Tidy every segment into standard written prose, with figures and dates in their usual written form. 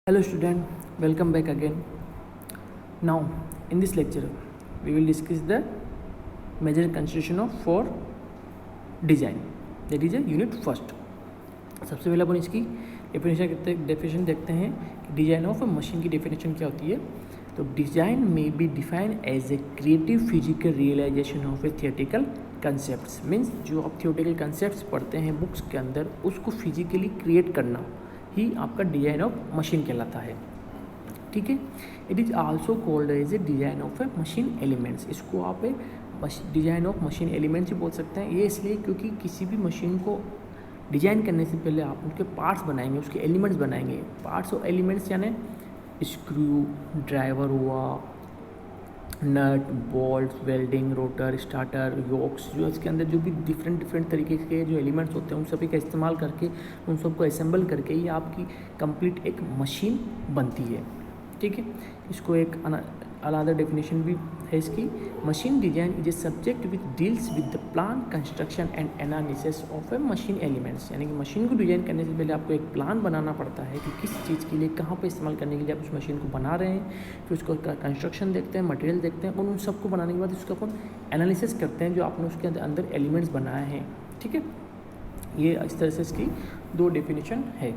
Hello student, welcome back again. Now in this lecture we will discuss the major constitution of for design, that is a unit first. सबसे पहले अपन इसकी definition देखते हैं कि design of a machine की definition क्या होती है. तो design may be define as a creative physical realisation of a theoretical concept. Means जो आप थियोरेटिकल कंसेप्ट पढ़ते हैं बुक्स के अंदर उसको फिजिकली क्रिएट करना ही आपका डिजाइन ऑफ मशीन कहलाता है. ठीक है. It is also called as a design of a machine elements. इसको आप डिजाइन ऑफ मशीन एलिमेंट्स ही बोल सकते हैं. ये इसलिए क्योंकि किसी भी मशीन को डिजाइन करने से पहले आप उसके पार्ट्स बनाएंगे, उसके एलिमेंट्स बनाएंगे. पार्ट्स और एलिमेंट्स यानी स्क्रू, ड्राइवर हुआ, nut, bolt, welding, rotor, starter, yokes, जो इसके अंदर जो भी डिफरेंट तरीके के जो एलिमेंट्स होते हैं उन सभी का इस्तेमाल करके उन सबको असेंबल करके ही आपकी कंप्लीट एक मशीन बनती है. ठीक है. इसको एक अनदर डेफिनेशन भी है इसकी. Machine design is a subject which deals with the plan, construction and analysis of a machine elements. यानी कि मशीन को डिजाइन करने से पहले आपको एक प्लान बनाना पड़ता है कि किस चीज़ के लिए, कहाँ पर इस्तेमाल करने के लिए आप उस मशीन को बना रहे हैं. फिर उसको कंस्ट्रक्शन देखते हैं, मटेरियल देखते हैं और उन सबको बनाने के बाद उसका अपन एनालिसिस करते हैं जो आपने उसके अंदर एलिमेंट्स बनाए हैं. ठीक है. ये इस तरह से इसकी दो डेफिनेशन है.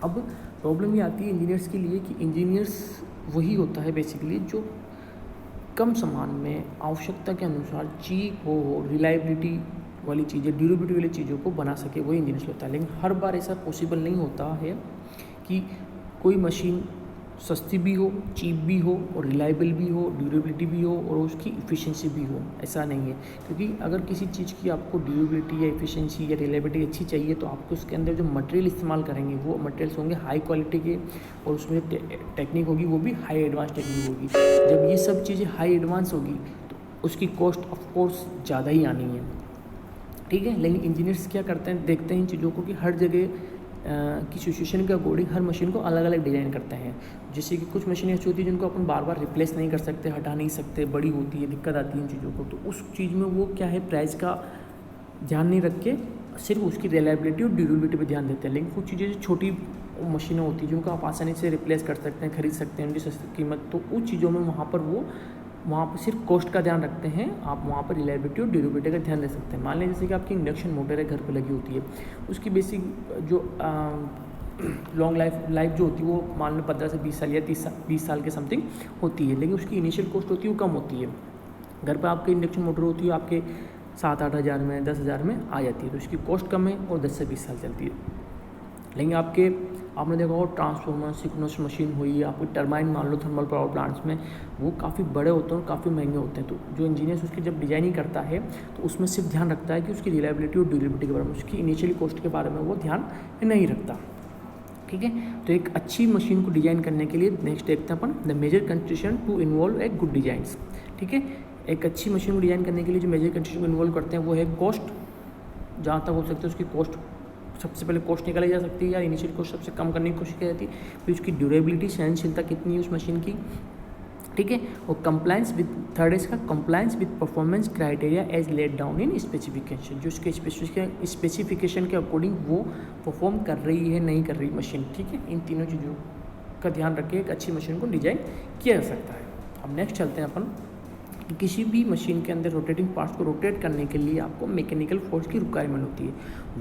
अब प्रॉब्लम ये आती है इंजीनियर्स के लिए कि इंजीनियर्स वही होता है बेसिकली जो कम सामान में आवश्यकता के अनुसार चीप हो, रिलायबिलिटी वाली चीज़ें, ड्यूरेबिलिटी वाली चीज़ों को बना सके, वही इंजीनियर्स होता है. लेकिन हर बार ऐसा पॉसिबल नहीं होता है कि कोई मशीन सस्ती भी हो, चीप भी हो और रिलायबल भी हो, ड्यूरेबिलिटी भी हो और उसकी इफ़िशिएंसी भी हो. ऐसा नहीं है. क्योंकि अगर किसी चीज़ की आपको ड्यूरेबिलिटी या इफ़िशिएंसी या रिलायबिलिटी अच्छी चाहिए तो आपको उसके अंदर जो मटेरियल इस्तेमाल करेंगे वो मटेरियल्स होंगे हाई क्वालिटी के और उसमें टेक्निक होगी वो भी हाई एडवांस टेक्निक होगी. जब ये सब चीज़ें हाई एडवांस होगी तो उसकी कॉस्ट ऑफकोर्स ज़्यादा ही आनी है. ठीक है. लेकिन इंजीनियर्स क्या करते हैं, देखते हैं इन चीज़ों को कि हर जगह की सिचुएशन के अकॉर्डिंग हर मशीन को अलग अलग डिज़ाइन करते हैं. जैसे कि कुछ मशीनें ऐसी होती हैं जिनको अपन बार बार रिप्लेस नहीं कर सकते, हटा नहीं सकते, बड़ी होती है, दिक्कत आती है इन चीज़ों को. तो उस चीज़ में वो क्या है, प्राइस का ध्यान नहीं रख के सिर्फ उसकी रिलायबिलिटी और ड्यूरेबिलिटी पर ध्यान देते हैं. लेकिन कुछ चीज़ें छोटी मशीनें होती हैं जिनको आप आसानी से रिप्लेस कर सकते हैं, खरीद सकते हैं उनकी सस्ती कीमत. तो उस चीज़ों में वहाँ पर सिर्फ कॉस्ट का ध्यान रखते हैं. आप वहाँ पर रिलायबिलिटी और ड्यूरेबिलिटी का ध्यान दे सकते हैं. मान लीजिए जैसे कि आपकी इंडक्शन मोटर है, घर पे लगी होती है, उसकी बेसिक जो लॉन्ग लाइफ जो होती है वो मान लो 15 से 20 साल या 20 साल के समथिंग होती है. लेकिन उसकी इनिशियल कॉस्ट होती है वो कम होती है. घर पर आपकी इंडक्शन मोटर होती है आपके 7-8 हज़ार में, 10 हज़ार में आ जाती है. तो उसकी कॉस्ट कम है और 10 से 20 साल चलती है. लेकिन आपने देखा हो ट्रांसफॉर्मर, सिंक्रोनस मशीन हुई, आपकी टरबाइन मान लो थर्मल पावर प्लांट्स में, वो काफ़ी बड़े होते हैं और काफ़ी महंगे होते हैं. तो जो इंजीनियर्स उसकी जब डिजाइनिंग करता है तो उसमें सिर्फ ध्यान रखता है कि उसकी रिलायबिलिटी और ड्यूरेबिलिटी के बारे में, उसकी इनिशियल कॉस्ट के बारे में वो ध्यान नहीं रखता. ठीक है. तो एक अच्छी मशीन को डिज़ाइन करने के लिए नेक्स्ट देखते हैं अपन the major construction to involve a good designs. ठीक है. एक अच्छी मशीन को डिज़ाइन करने के लिए जो मेजर कंस्ट्रक्शन को इन्वॉल्व करते हैं वो है कॉस्ट. जहाँ तक हो सकता है उसकी कॉस्ट सबसे पहले कॉस्ट निकाली जा सकती है या इनिशियल कॉस्ट सबसे कम करने की कोशिश की जाती है. फिर उसकी ड्यूरेबिलिटी, सहनशीलता कितनी है उस मशीन की. ठीक है. और कंप्लायंस विद, थर्ड इसका compliance with performance criteria as laid down in specification. जो उसके स्पेसिफिकेशन के अकॉर्डिंग वो परफॉर्म कर रही है नहीं कर रही मशीन. ठीक है. इन तीनों चीज़ों का ध्यान रख के एक अच्छी मशीन को डिजाइन किया जा सकता है. अब नेक्स्ट चलते हैं अपन. किसी भी मशीन के अंदर रोटेटिंग पार्ट्स को रोटेट करने के लिए आपको मैकेनिकल फोर्स की रिक्वायरमेंट होती है.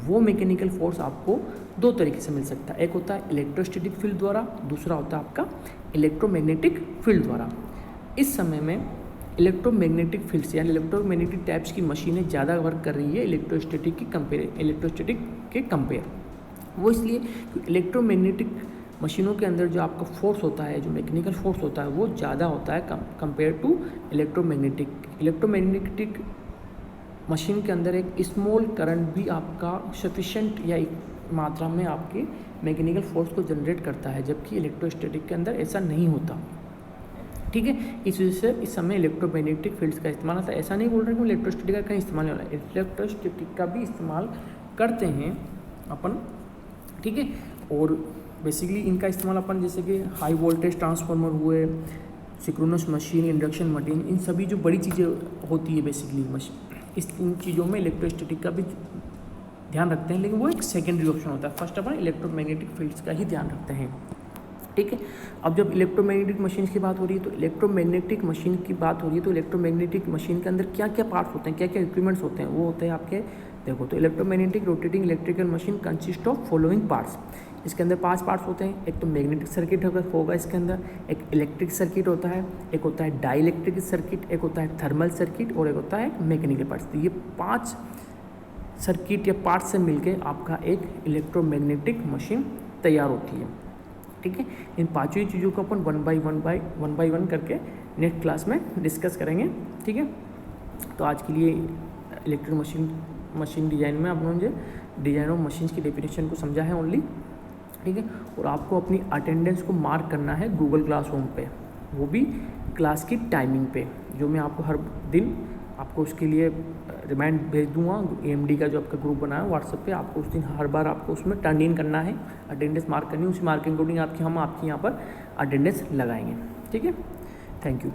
वो मैकेनिकल फोर्स आपको दो तरीके से मिल सकता है. एक होता है इलेक्ट्रोस्टैटिक फील्ड द्वारा, दूसरा होता है आपका इलेक्ट्रोमैग्नेटिक फील्ड द्वारा. इस समय में इलेक्ट्रोमैग्नेटिक फील्ड से यानी इलेक्ट्रोमैग्नेटिक टाइप्स की मशीनें ज़्यादा वर्क कर रही है इलेक्ट्रोस्टैटिक के कंपेयर. वो इसलिए क्योंकि इलेक्ट्रोमैग्नेटिक मशीनों के अंदर जो आपका फोर्स होता है, जो मैकेनिकल फोर्स होता है वो ज़्यादा होता है compare to electromagnetic. Electromagnetic machine के अंदर एक स्मॉल करंट भी आपका सफिशेंट या एक मात्रा में आपके मैकेनिकल फोर्स को जनरेट करता है, जबकि इलेक्ट्रोस्टैटिक के अंदर ऐसा नहीं होता. ठीक है. इस वजह से इस समय इलेक्ट्रोमैग्नेटिक फील्ड्स का इस्तेमाल होता है. ऐसा नहीं बोल रहे कि इलेक्ट्रोस्टैटिक का कहीं इस्तेमाल नहीं हो रहा है, इलेक्ट्रोस्टैटिक का भी इस्तेमाल करते हैं अपन. ठीक है. और बेसिकली इनका इस्तेमाल अपन जैसे कि हाई वोल्टेज ट्रांसफार्मर हुए, सिंक्रोनस मशीन, इंडक्शन मशीन, इन सभी जो बड़ी चीज़ें होती है बेसिकली मशीन, इन चीज़ों में इलेक्ट्रोस्टैटिक का भी ध्यान रखते हैं, लेकिन वो एक सेकेंडरी ऑप्शन होता है। फर्स्ट अपन इलेक्ट्रोमैग्नेटिक फील्ड्स का ही ध्यान रखते हैं, ठीक है। अब जब इलेक्ट्रोमैग्नेटिक मशीन की बात हो रही है तो इलेक्ट्रोमैग्नेटिक मशीन की बात हो रही है तो इलेक्ट्रोमैग्नेटिक मशीन के अंदर क्या क्या पार्ट्स होते हैं, क्या क्या इक्विपमेंट्स होते हैं, वो होते हैं आपके, देखो तो electromagnetic rotating electrical machine consist of following parts. इसके अंदर 5 पार्ट्स होते हैं। एक तो मैग्नेटिक सर्किट होगा इसके अंदर, एक इलेक्ट्रिक सर्किट होता है, एक होता है डाई इलेक्ट्रिक सर्किट, एक होता है थर्मल सर्किट और एक होता है मैकेनिकल पार्ट्स। तो ये 5 सर्किट या पार्ट्स से मिलके आपका एक इलेक्ट्रोमैग्नेटिक मशीन तैयार होती है, ठीक है। इन पांचों ही चीज़ों को अपन वन बाई वन करके नेक्स्ट क्लास में डिस्कस करेंगे, ठीक है। तो आज के लिए इलेक्ट्रिक मशीन डिज़ाइन में आप लोगों ने डिज़ाइन ऑफ मशीन्स की डेफिनेशन को समझा है ओनली, ठीक है। और आपको अपनी अटेंडेंस को मार्क करना है गूगल क्लासरूम पे, वो भी क्लास की टाइमिंग पे, जो मैं आपको हर दिन आपको उसके लिए रिमाइंड भेज दूंगा। AMD का जो आपका ग्रुप बना है व्हाट्सएप पे, आपको उस दिन हर बार आपको उसमें टर्न इन करना है, अटेंडेंस मार्क करनी है, उसी मार्किंग अकॉर्डिंग हम आपके यहाँ पर अटेंडेंस लगाएंगे, ठीक है। Thank you.